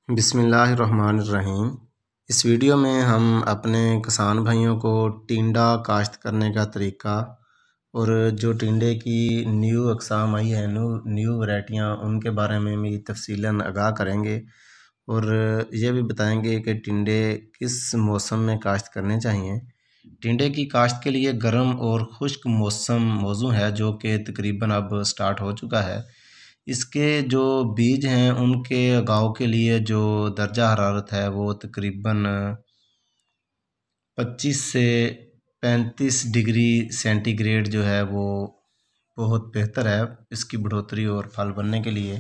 बिस्मिल्लाहिर्रहमानिर्रहीम। इस वीडियो में हम अपने किसान भाइयों को टिंडा काश्त करने का तरीका और जो टिंडे की न्यू अक़साम आई है, न्यू वैरायटियाँ, उनके बारे में भी तफ़सीलन आगाह करेंगे और ये भी बताएंगे कि टिंडे किस मौसम में काश्त करने चाहिए। टिंडे की काश्त के लिए गर्म और खुश्क मौसम मौजू है, जो कि तकरीबन अब स्टार्ट हो चुका है। इसके जो बीज हैं उनके उगाव के लिए जो दर्जा हरारत है वो तकरीबन 25 से 35 डिग्री सेंटीग्रेड जो है वो बहुत बेहतर है इसकी बढ़ोतरी और फल बनने के लिए।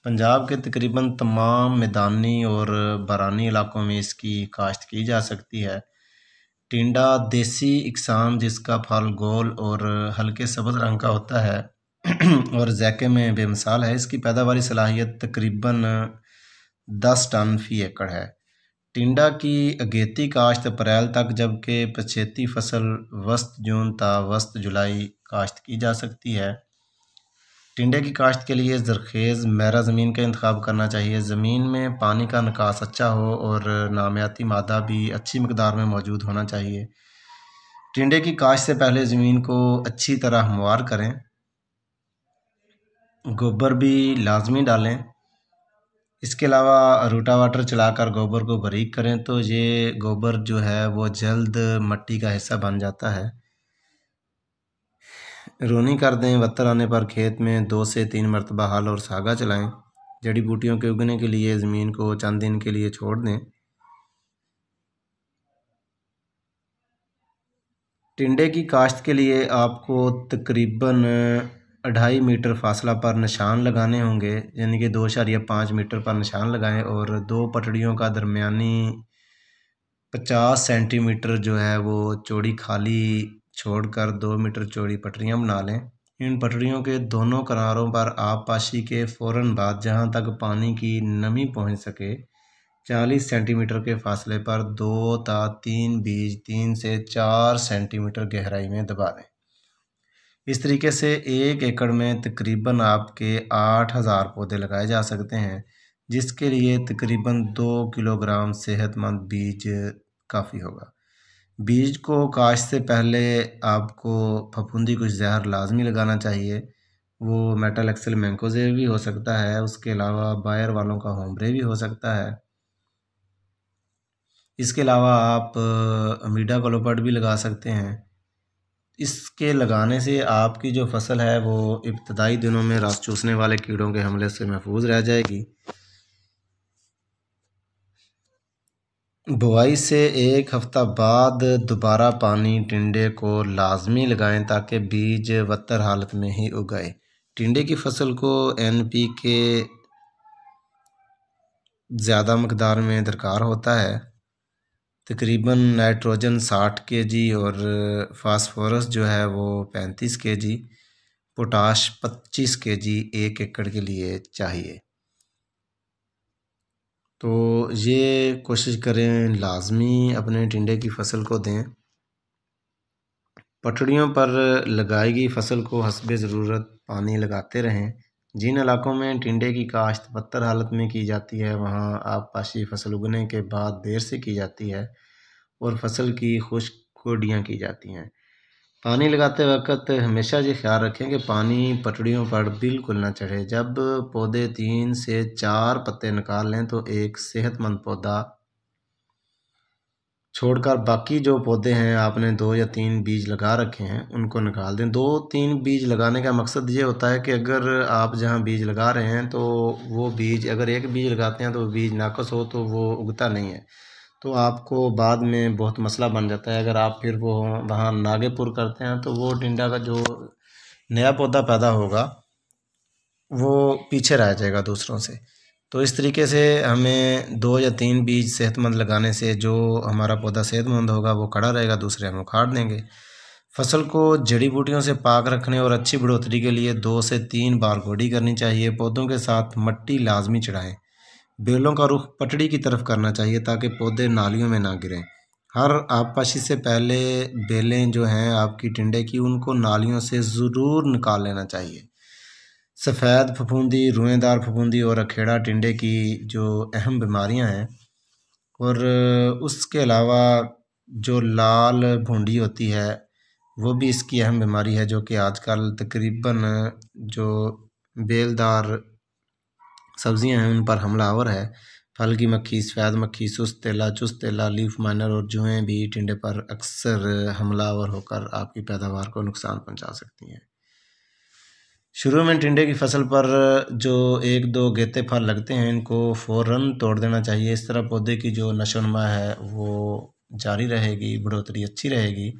पंजाब के तकरीबन तमाम मैदानी और बारानी इलाकों में इसकी काश्त की जा सकती है। टिंडा देसी इकसाम जिसका फल गोल और हल्के सब्ज़ रंग का होता है और ज़ैके में बेमिसाल है। इसकी पैदावारी सलाहियत तकरीबन 10 टन फ़ी एकड़ है। टिंडा की अगेती काश्त अप्रैल तक, जबकि पछेती फसल वस्त जून ता वस्त जुलाई काश्त की जा सकती है। टिंडे की काश्त के लिए ज़रखेज़ मैरा ज़मीन का इंतखाब करना चाहिए। ज़मीन में पानी का निकास अच्छा हो और नामियाती मादा भी अच्छी मकदार में मौजूद होना चाहिए। टिंडे की काश्त से पहले ज़मीन को अच्छी तरह हमवार करें, गोबर भी लाजमी डालें। इसके अलावा रूटावाटर चलाकर गोबर को बारीक करें तो ये गोबर जो है वो जल्द मट्टी का हिस्सा बन जाता है। रोनी कर दें। वत्तर आने पर खेत में 2 से 3 मरतबा हल और सागा चलाएं। जड़ी बूटियों के उगने के लिए ज़मीन को चंद दिन के लिए छोड़ दें। टिंडे की काश्त के लिए आपको तकरीबन 2.5 मीटर फासला पर निशान लगाने होंगे, यानी कि 2.5 मीटर पर निशान लगाएं और 2 पटड़ियों का दरमियानी 50 सेंटीमीटर जो है वो चौड़ी खाली छोड़कर 2 मीटर चौड़ी पटड़ियाँ बना लें। इन पटड़ियों के दोनों किनारों पर आबपाशी के फ़ौरन बाद जहाँ तक पानी की नमी पहुँच सके 40 सेंटीमीटर के फासले पर 2 ता 3 बीज 3 से 4 सेंटीमीटर गहराई में दबा दें। इस तरीके से 1 एकड़ में तकरीबन आपके 8000 पौधे लगाए जा सकते हैं, जिसके लिए तकरीबन 2 किलोग्राम सेहतमंद बीज काफ़ी होगा। बीज को काश्त से पहले आपको फफूंदी कुछ जहर लाजमी लगाना चाहिए। वो मेटल एक्सेल मैंकोजेब भी हो सकता है, उसके अलावा बायर वालों का होमब्रे भी हो सकता है। इसके अलावा आप अमीडा क्लोपर्ड भी लगा सकते हैं। इसके लगाने से आपकी जो फसल है वो इब्तदाई दिनों में रस चूसने वाले कीड़ों के हमले से महफूज रह जाएगी। बुआई से 1 हफ्ता बाद दोबारा पानी टिंडे को लाजमी लगाएं ताकि बीज वत्तर हालत में ही उगाए। टिंडे की फसल को NPK ज़्यादा मकदार में दरकार होता है, तकरीबन नाइट्रोजन 60 kg और फास्फोरस जो है वो 35 kg, पोटाश 25 kg 1 एकड़ के लिए चाहिए। तो ये कोशिश करें लाजमी अपने टिंडे की फसल को दें। पटड़ियों पर लगाई गई फसल को हस्बे ज़रूरत पानी लगाते रहें। जिन इलाकों में टिंडे की काश्त बदतर हालत में की जाती है वहाँ आबपाशी फसल उगने के बाद देर से की जाती है और फसल की खुश्क गोडियाँ की जाती हैं। पानी लगाते वक्त हमेशा ये ख्याल रखें कि पानी पटड़ियों पर बिल्कुल न चढ़े। जब पौधे 3 से 4 पत्ते निकाल लें तो एक सेहतमंद पौधा छोड़कर बाकी जो पौधे हैं आपने 2 या 3 बीज लगा रखे हैं उनको निकाल दें। 2-3 बीज लगाने का मकसद ये होता है कि अगर आप जहाँ बीज लगा रहे हैं तो वो बीज, अगर एक बीज लगाते हैं तो वो बीज नाकस हो तो वो उगता नहीं है, तो आपको बाद में बहुत मसला बन जाता है। अगर आप फिर वो वहाँ नागेपुर करते हैं तो वो टिंडा का जो नया पौधा पैदा होगा वो पीछे रह जाएगा दूसरों से। तो इस तरीके से हमें 2 या 3 बीज सेहतमंद लगाने से जो हमारा पौधा सेहतमंद होगा वो खड़ा रहेगा, दूसरे हम उखाड़ देंगे। फसल को जड़ी बूटियों से पाक रखने और अच्छी बढ़ोतरी के लिए 2 से 3 बार गोडी करनी चाहिए। पौधों के साथ मट्टी लाजमी चढ़ाएं। बेलों का रुख पटड़ी की तरफ करना चाहिए ताकि पौधे नालियों में ना गिरें। हर आबपाशी से पहले बेलें जो हैं आपकी टिंडे की, उनको नालियों से ज़रूर निकाल लेना चाहिए। सफ़ेद फफूंदी, रुएँदार फफूंदी और अखेड़ा टिंडे की जो अहम बीमारियां हैं। और उसके अलावा जो लाल भुंडी होती है वो भी इसकी अहम बीमारी है, जो कि आजकल तकरीबन जो बेलदार सब्जियां हैं उन पर हमलावर है। फल की मक्खी, सफ़ेद मक्खी, सुस्त तेला, चुस्त तेला, लीफ माइनर और जुएं भी टिंडे पर अक्सर हमलावर होकर आपकी पैदावार को नुकसान पहुंचा सकती हैं। शुरू में टिंडे की फसल पर जो एक दो गेते फल लगते हैं इनको फ़ौरन तोड़ देना चाहिए। इस तरह पौधे की जो नशोनुमा है वो जारी रहेगी, बढ़ोतरी अच्छी रहेगी।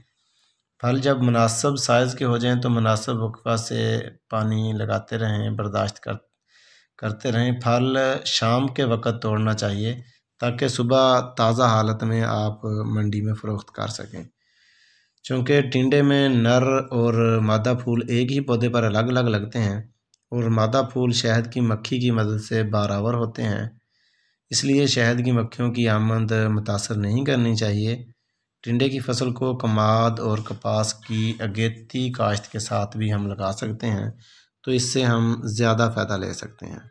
फल जब मुनासिब साइज़ के हो जाएं तो मुनासिब वक्फा से पानी लगाते रहें, बर्दाश्त करते रहें। फल शाम के वक़्त तोड़ना चाहिए ताकि सुबह ताज़ा हालत में आप मंडी में फ़रोख्त कर सकें। चूँकि टिंडे में नर और मादा फूल एक ही पौधे पर अलग अलग लगते हैं और मादा फूल शहद की मक्खी की मदद से बारावर होते हैं, इसलिए शहद की मक्खियों की आमद मुतासर नहीं करनी चाहिए। टिंडे की फसल को कमाद और कपास की अगेती काश्त के साथ भी हम लगा सकते हैं, तो इससे हम ज़्यादा फ़ायदा ले सकते हैं।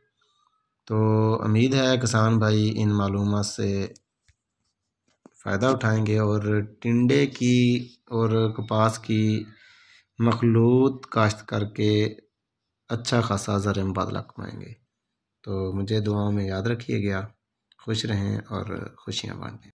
तो उम्मीद है किसान भाई इन मालूमात से फ़ायदा उठाएंगे और टिंडे की और कपास की मखलूत काश्त करके अच्छा खासा ज़र मुबादला कमाएंगे। तो मुझे दुआओं में याद रखिएगा। खुश रहें और खुशियाँ बांटें।